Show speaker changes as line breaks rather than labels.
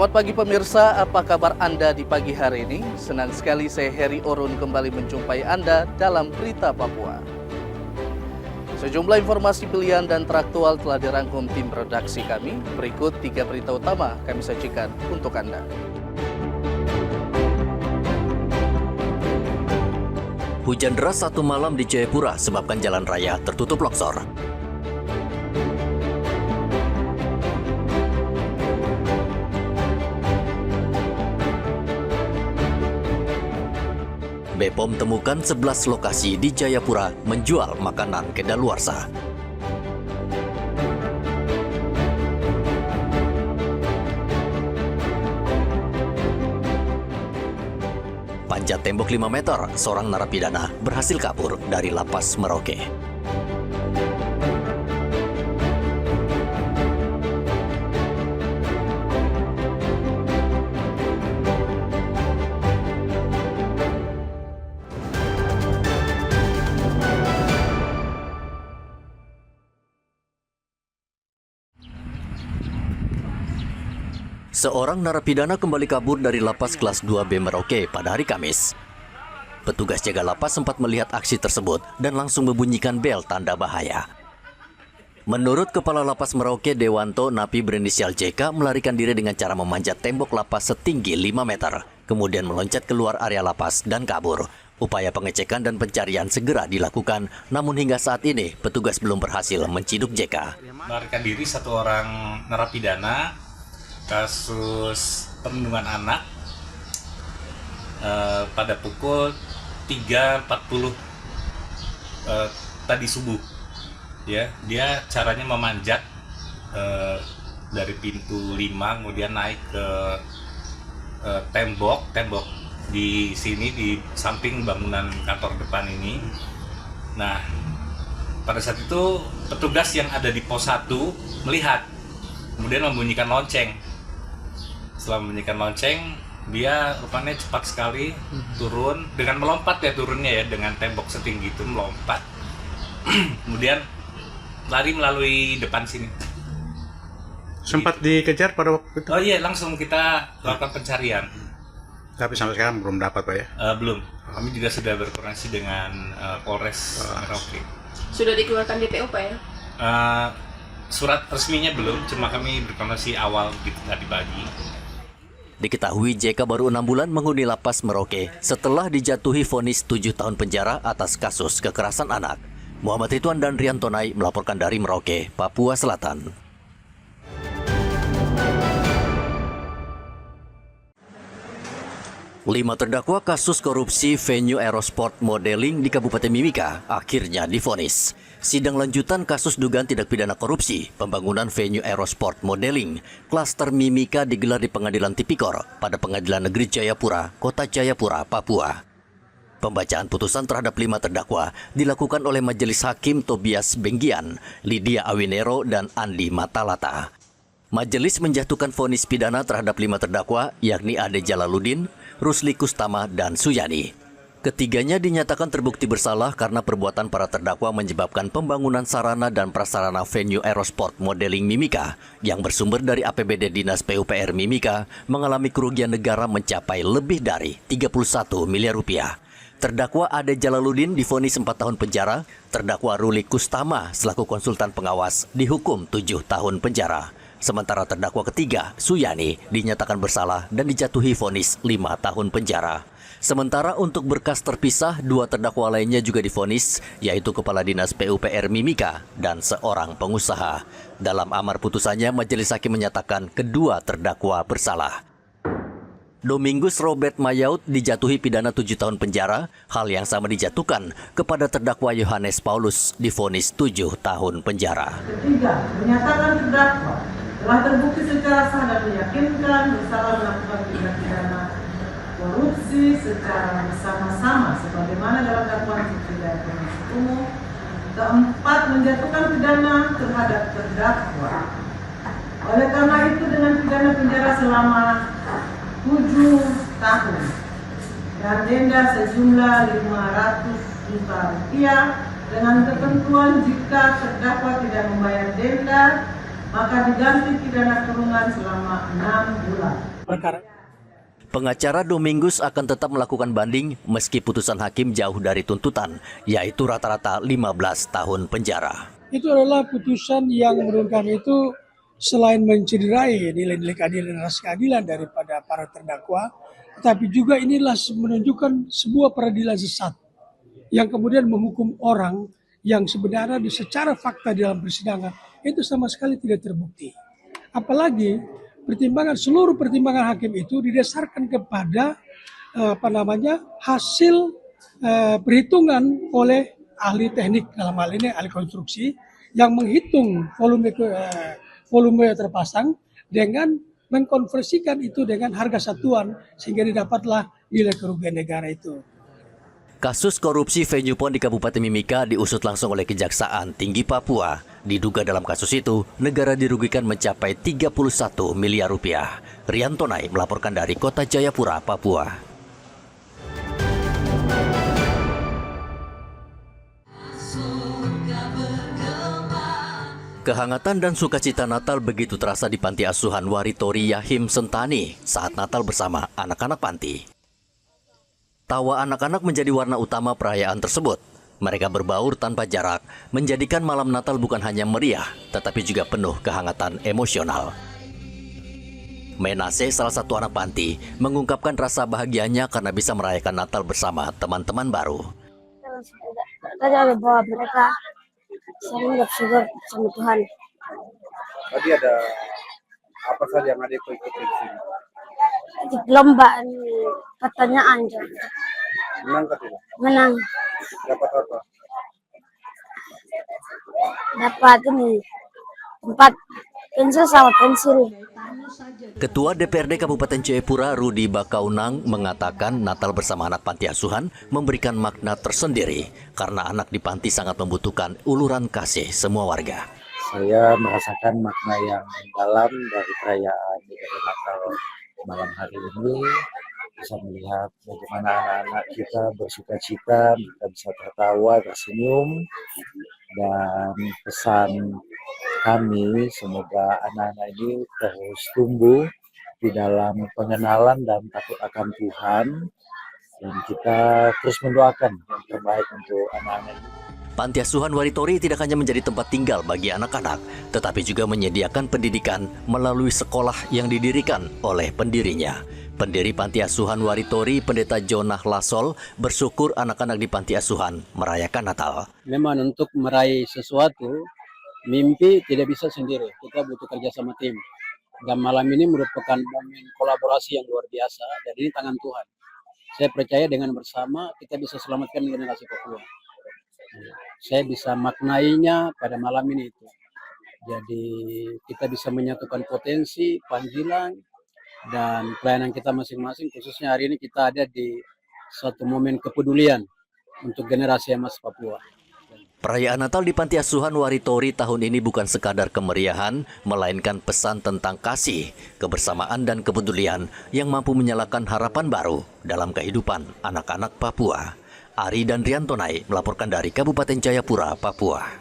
Selamat pagi pemirsa, apa kabar Anda di pagi hari ini? Senang sekali saya Heri Orun kembali menjumpai Anda dalam Berita Papua. Sejumlah informasi pilihan dan teraktual telah dirangkum tim redaksi kami. Berikut 3 berita utama kami sajikan untuk Anda.
Hujan deras satu malam di Jayapura sebabkan jalan raya tertutup longsor. BPOM temukan 11 lokasi di Jayapura menjual makanan kedaluarsa. Panjat tembok 5 meter, seorang narapidana berhasil kabur dari lapas Merauke. Seorang narapidana kembali kabur dari lapas kelas 2B Merauke pada hari Kamis. Petugas jaga lapas sempat melihat aksi tersebut dan langsung membunyikan bel tanda bahaya. Menurut Kepala Lapas Merauke Dewanto, napi berinisial JK melarikan diri dengan cara memanjat tembok lapas setinggi 5 meter, kemudian meloncat keluar area lapas dan kabur. Upaya pengecekan dan pencarian segera dilakukan, namun hingga saat ini petugas belum berhasil menciduk JK.
Melarikan diri satu orang narapidana kasus perlindungan anak pada pukul 3.40 tadi subuh. Ya, dia caranya memanjat dari pintu 5 kemudian naik ke tembok di sini di samping bangunan kantor depan ini. Nah, pada saat itu petugas yang ada di pos 1 melihat, kemudian membunyikan lonceng. Setelah membunyikan lonceng, dia rupanya cepat sekali turun dengan melompat ya, turunnya ya dengan tembok setinggi itu melompat. Kemudian lari melalui depan sini.
Sempat dikejar pada waktu itu?
Oh iya, langsung kita lakukan pencarian.
Tapi sampai sekarang belum dapat, Pak ya?
Belum. Kami juga sudah berkoordinasi dengan Polres Merauke.
Sudah dikeluarkan DPO, Pak ya?
Surat resminya belum, cuma kami berkoordinasi awal gitu tadi pagi.
Diketahui JK baru 6 bulan menghuni lapas Merauke setelah dijatuhi vonis 7 tahun penjara atas kasus kekerasan anak. Muhammad Ridwan dan Rian Tonai melaporkan dari Merauke, Papua Selatan. Lima terdakwa kasus korupsi venue Aerosport Modeling di Kabupaten Mimika akhirnya divonis. Sidang lanjutan kasus dugaan tindak pidana korupsi pembangunan venue Aerosport Modeling klaster Mimika digelar di Pengadilan Tipikor pada Pengadilan Negeri Jayapura, Kota Jayapura, Papua. Pembacaan putusan terhadap 5 terdakwa dilakukan oleh Majelis Hakim Tobias Benggian, Lydia Awinero, dan Andi Matalata. Majelis menjatuhkan vonis pidana terhadap 5 terdakwa, yakni Ade Jalaluddin, Rusli Kustama, dan Suyani. Ketiganya dinyatakan terbukti bersalah karena perbuatan para terdakwa menyebabkan pembangunan sarana dan prasarana venue Aerosport Modeling Mimika yang bersumber dari APBD Dinas PUPR Mimika mengalami kerugian negara mencapai lebih dari 31 miliar rupiah. Terdakwa Ade Jalaluddin divonis 4 tahun penjara, terdakwa Ruli Kustama selaku konsultan pengawas dihukum 7 tahun penjara. Sementara terdakwa ketiga, Suyani, dinyatakan bersalah dan dijatuhi vonis 5 tahun penjara. Sementara untuk berkas terpisah, 2 terdakwa lainnya juga divonis, yaitu Kepala Dinas PUPR Mimika dan seorang pengusaha. Dalam amar putusannya, Majelis Hakim menyatakan kedua terdakwa bersalah. Domingus Robert Mayaud dijatuhi pidana 7 tahun penjara. Hal yang sama dijatuhkan kepada terdakwa Yohanes Paulus divonis 7 tahun penjara.
Ketiga, menyatakan terdakwa telah terbukti secara sah dan meyakinkan bersalah melakukan tindak pidana korupsi secara bersama-sama sebagaimana dalam dakwaan pidana penuntut umum. Keempat, menjatuhkan pidana terhadap terdakwa. Oleh karena itu dengan pidana penjara selama 7 tahun dan denda sejumlah 500 juta rupiah dengan ketentuan jika terdakwa tidak membayar denda maka diganti pidana kurungan selama 6 bulan.
Pengacara Domingus akan tetap melakukan banding meski putusan hakim jauh dari tuntutan, yaitu rata-rata 15 tahun penjara.
Itu adalah putusan yang menurut kami itu selain mencederai nilai-nilai keadilan dan rasa keadilan daripada para terdakwa, tapi juga inilah menunjukkan sebuah peradilan sesat yang kemudian menghukum orang yang sebenarnya secara fakta dalam persidangan itu sama sekali tidak terbukti. Apalagi seluruh pertimbangan hakim itu didasarkan kepada hasil perhitungan oleh ahli teknik, dalam hal ini ahli konstruksi, yang menghitung volume terpasang dengan mengkonversikan itu dengan harga satuan sehingga didapatlah nilai kerugian negara itu.
Kasus korupsi venue PON di Kabupaten Mimika diusut langsung oleh Kejaksaan Tinggi Papua. Diduga dalam kasus itu, negara dirugikan mencapai 31 miliar rupiah. Rianto Nai melaporkan dari Kota Jayapura, Papua. Kehangatan dan sukacita Natal begitu terasa di Panti Asuhan Waritori Yahim Sentani saat Natal bersama anak-anak panti. Tawa anak-anak menjadi warna utama perayaan tersebut. Mereka berbaur tanpa jarak, menjadikan malam Natal bukan hanya meriah, tetapi juga penuh kehangatan emosional. Menase, salah satu anak panti, mengungkapkan rasa bahagianya karena bisa merayakan Natal bersama teman-teman baru.
Tadi ada bawa mereka, saya bersyukur sama Tuhan.
Tadi ada apa saja yang ada ikut di sini?
Di lomba pertanyaan
Menang ke tidak?
menang,
Dapat apa?
dapat tempat pensil sama pensil.
Ketua DPRD Kabupaten Jayapura Rudi Bakaunang mengatakan Natal bersama anak panti asuhan memberikan makna tersendiri karena anak di panti sangat membutuhkan uluran kasih semua warga.
Saya merasakan makna yang dalam dari perayaan Natal malam hari ini, bisa melihat bagaimana anak-anak kita bersuka cita, kita bisa tertawa, tersenyum, dan pesan kami semoga anak-anak ini terus tumbuh di dalam pengenalan dan takut akan Tuhan, dan kita terus mendoakan yang terbaik untuk anak-anak ini.
Panti Asuhan Waritori tidak hanya menjadi tempat tinggal bagi anak-anak, tetapi juga menyediakan pendidikan melalui sekolah yang didirikan oleh pendirinya. Pendiri Panti Asuhan Waritori, Pendeta Jonah Lasol, bersyukur anak-anak di Panti Asuhan merayakan Natal.
Memang untuk meraih sesuatu, mimpi tidak bisa sendiri. Kita butuh kerja sama tim. Dan malam ini merupakan momen kolaborasi yang luar biasa, dan ini tangan Tuhan. Saya percaya dengan bersama kita bisa selamatkan generasi Papua. Saya bisa maknainya pada malam ini itu. Jadi kita bisa menyatukan potensi, panggilan, dan pelayanan kita masing-masing. Khususnya hari ini kita ada di suatu momen kepedulian untuk generasi emas Papua.
Perayaan Natal di Panti Asuhan Waritori tahun ini bukan sekadar kemeriahan, melainkan pesan tentang kasih, kebersamaan, dan kepedulian yang mampu menyalakan harapan baru dalam kehidupan anak-anak Papua. Ari dan Rianto Nai melaporkan dari Kabupaten Jayapura, Papua.